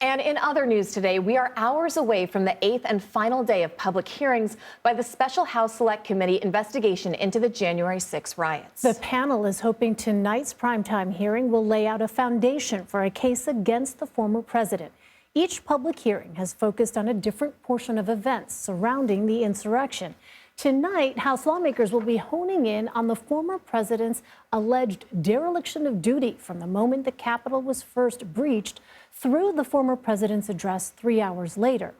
And in other news today, we are hours away from the 8th and final day of public hearings by the Special House Select Committee investigation into the January 6 riots. The panel is hoping tonight's primetime hearing will lay out a foundation for a case against the former president. Each public hearing has focused on a different portion of events surrounding the insurrection. Tonight, House lawmakers will be honing in on the former president's alleged dereliction of duty from the moment the Capitol was first breached through the former president's address 3 hours later.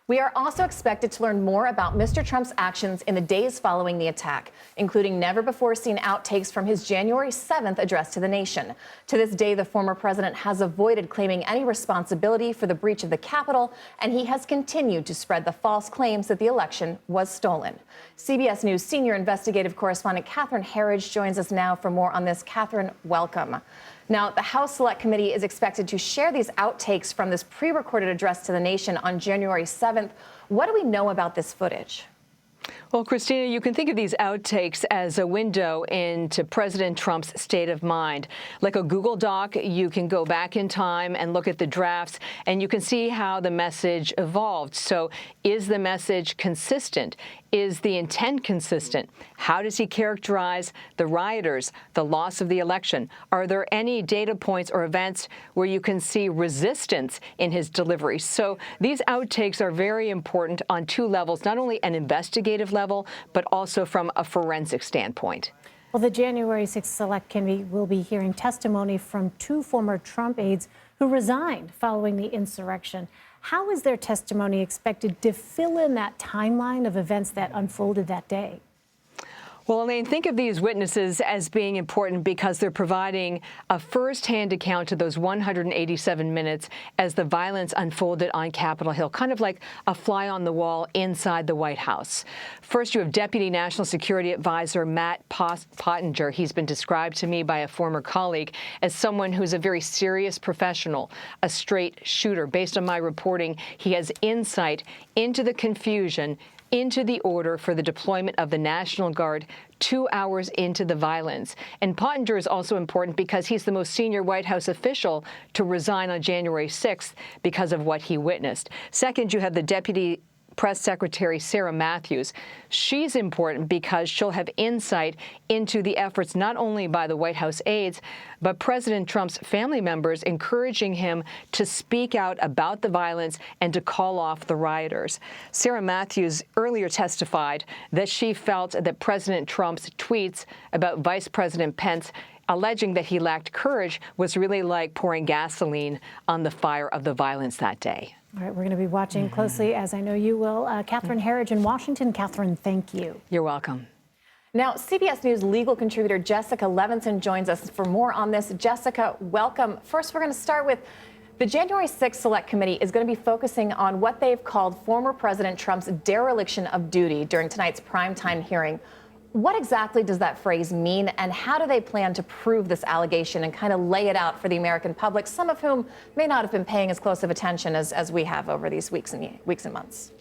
We are also expected to learn more about Mr. Trump's actions in the days following the attack, including never-before-seen outtakes from his January 7th address to the nation. To this day, the former president has avoided claiming any responsibility for the breach of the Capitol, and he has continued to spread the false claims that the election was stolen. CBS News senior investigative correspondent Catherine Herridge joins us now for more on this. Catherine, welcome. Now, the House Select Committee is expected to share these outtakes from this pre-recorded address to the nation on January 7th. What do we know about this footage? Well, Christina, you can think of these outtakes as a window into President Trump's state of mind. Like a Google Doc, you can go back in time and look at the drafts, and you can see how the message evolved. So is the message consistent? Is the intent consistent? How does he characterize the rioters, the loss of the election? Are there any data points or events where you can see resistance in his delivery? So these outtakes are very important on two levels, not only an investigative level, but also from a forensic standpoint. Well, the January 6th Select Committee will be hearing testimony from two former Trump aides who resigned following the insurrection. How is their testimony expected to fill in that timeline of events that unfolded that day? Well, Elaine, think of these witnesses as being important because they're providing a first-hand account to those 187 minutes as the violence unfolded on Capitol Hill, kind of like a fly on the wall inside the White House. First, you have Deputy National Security Advisor Matt Pottinger. He's been described to me by a former colleague as someone who's a very serious professional, a straight shooter. Based on my reporting, he has insight into the confusion, into the order for the deployment of the National Guard 2 hours into the violence. And Pottinger is also important because he's the most senior White House official to resign on January 6th because of what he witnessed. Second, you have the Deputy Press Secretary Sarah Matthews. She's important because she'll have insight into the efforts not only by the White House aides, but President Trump's family members encouraging him to speak out about the violence and to call off the rioters. Sarah Matthews earlier testified that she felt that President Trump's tweets about Vice President Pence alleging that he lacked courage was really like pouring gasoline on the fire of the violence that day. All right, we're going to be watching closely, as I know you will. Catherine Herridge in Washington. Catherine, thank you. You're welcome. Now, CBS News legal contributor Jessica Levinson joins us for more on this. Jessica, welcome. First, we're going to start with the January 6th Select Committee is going to be focusing on what they've called former President Trump's dereliction of duty during tonight's primetime hearing. What exactly does that phrase mean, and how do they plan to prove this allegation and kind of lay it out for the American public, some of whom may not have been paying as close of attention as we have over these weeks and months?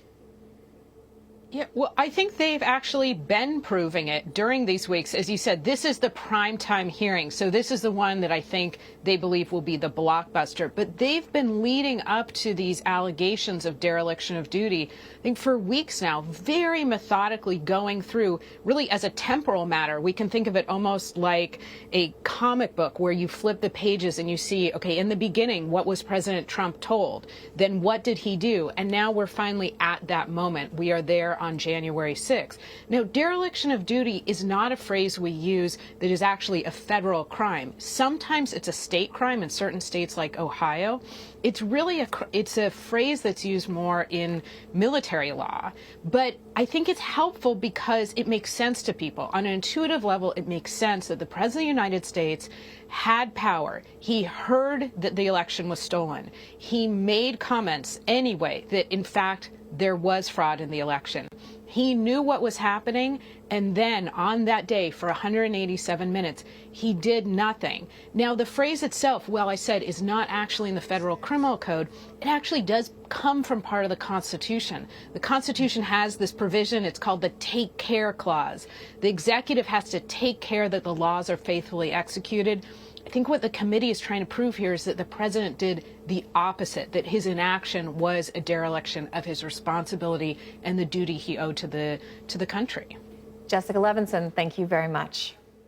Yeah, well, I think they've actually been proving it during these weeks. As you said, this is the primetime hearing. So this is the one that I think they believe will be the blockbuster. But they've been leading up to these allegations of dereliction of duty, I think, for weeks now, very methodically going through, really as a temporal matter. We can think of it almost like a comic book where you flip the pages and you see, okay, in the beginning, what was President Trump told? Then what did he do? And now we're finally at that moment. We are there on January 6th. Now, dereliction of duty is not a phrase we use that is actually a federal crime. Sometimes it's a state crime in certain states like Ohio. It's really it's a phrase that's used more in military law. But I think it's helpful because it makes sense to people. On an intuitive level, it makes sense that the President of the United States had power. He heard that the election was stolen. He made comments anyway that, in fact, there was fraud in the election. He knew what was happening, and then on that day for 187 minutes, he did nothing. Now, the phrase itself, well, I said, is not actually in the federal criminal code. It actually does come from part of the Constitution. The Constitution has this provision. It's called the Take Care Clause. The executive has to take care that the laws are faithfully executed. I think what the committee is trying to prove here is that the president did the opposite, that his inaction was a dereliction of his responsibility and the duty he owed to the country. Jessica Levinson, thank you very much.